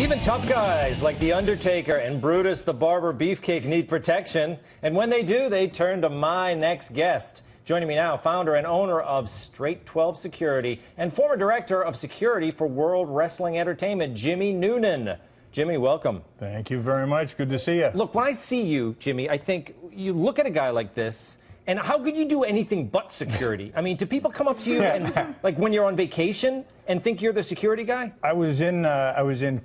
Even tough guys like The Undertaker and Brutus the Barber Beefcake need protection. And when they do, they turn to my next guest. Joining me now, founder and owner of Straight 12 Security and former director of security for World Wrestling Entertainment, Jimmy Noonan. Jimmy, welcome. Thank you very much. Good to see you. Look, when I see you, Jimmy, I think you look at a guy like this, and how could you do anything but security? I mean, do people come up to you and, like, when you're on vacation and think you're the security guy? I was in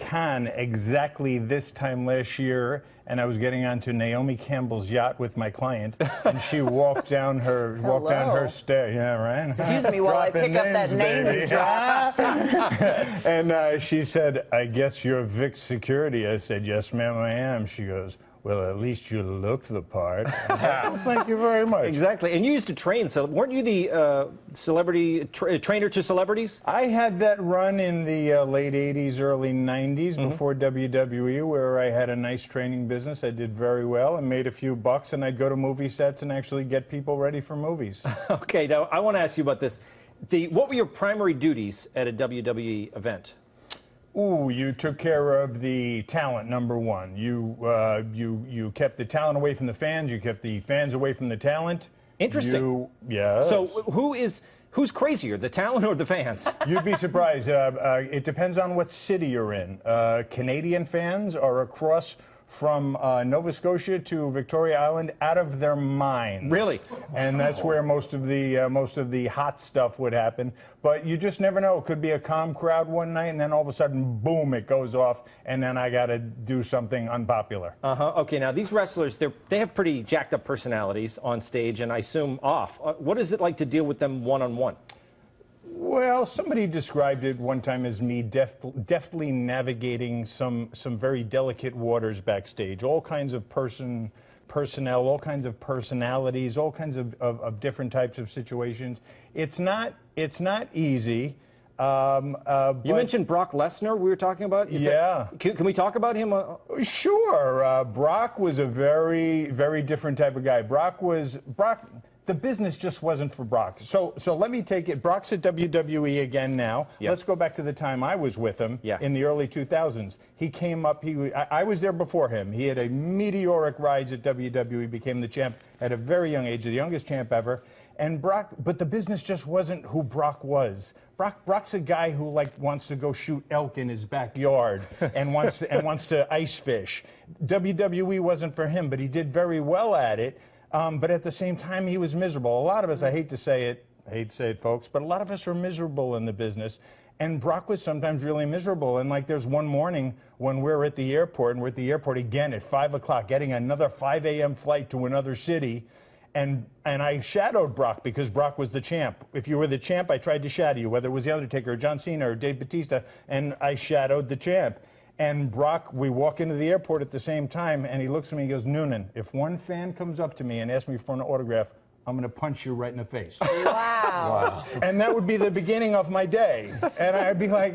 Cannes exactly this time last year, and I was getting onto Naomi Campbell's yacht with my client, and she walked down her stair. Yeah, right. Excuse me while I pick up that name and drop. And she said, "I guess you're Vic Security." I said, "Yes, ma'am, I am." She goes, "Well, at least you look the part." Well, thank you very much. Exactly. And you used to train, so weren't you the celebrity trainer to celebrities? I had that run in the late 80s, early 90s, before WWE, where I had a nice training business. I did very well and made a few bucks, and I'd go to movie sets and actually get people ready for movies. Okay, now I want to ask you about this. What were your primary duties at a WWE event? Ooh, you took care of the talent, number one. You kept the talent away from the fans. You kept the fans away from the talent. Interesting. Yes. So who's crazier, the talent or the fans? You'd be surprised. It depends on what city you're in. Canadian fans are across from Nova Scotia to Victoria Island out of their minds. Really? And that's where most of the hot stuff would happen. But you just never know. It could be a calm crowd one night, and then all of a sudden, boom, it goes off, and then I got to do something unpopular. Okay, now these wrestlers, they have pretty jacked up personalities on stage, and I assume off. What is it like to deal with them one-on-one? Well, somebody described it one time as me deftly navigating some very delicate waters backstage. All kinds of personnel, all kinds of personalities, all kinds of different types of situations. It's not easy. You mentioned Brock Lesnar. We were talking about. Yeah. Can we talk about him? Sure. Brock was a very, very different type of guy. Brock. The business just wasn't for Brock. So let me take it. Brock's at WWE again now. Yep. Let's go back to the time I was with him in the early 2000s. He came up. I was there before him. He had a meteoric rise at WWE, became the champ at a very young age, the youngest champ ever. And Brock, but the business just wasn't who Brock was. Brock's a guy who wants to go shoot elk in his backyard and wants to ice fish. WWE wasn't for him, but he did very well at it. But at the same time, he was miserable. A lot of us, I hate to say it, folks, but a lot of us are miserable in the business. And Brock was sometimes really miserable. And there's one morning when we're at the airport, and we're at the airport again at 5 o'clock, getting another 5 a.m. flight to another city. And I shadowed Brock because Brock was the champ. If you were the champ, I tried to shadow you, whether it was The Undertaker or John Cena or Dave Bautista, and I shadowed the champ. And Brock, we walk into the airport at the same time, and he looks at me and goes, "Noonan, if one fan comes up to me and asks me for an autograph, I'm going to punch you right in the face." Wow. And that would be the beginning of my day. And I'd be like,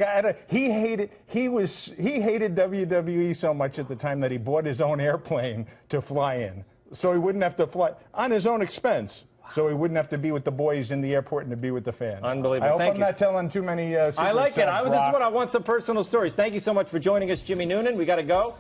he hated WWE so much at the time that he bought his own airplane to fly in, so he wouldn't have to fly on his own expense. So he wouldn't have to be with the boys in the airport and to be with the fans. Unbelievable. I hope I'm not telling too many secrets. I like it. This is what I want, some personal stories. Thank you so much for joining us, Jimmy Noonan. We got to go.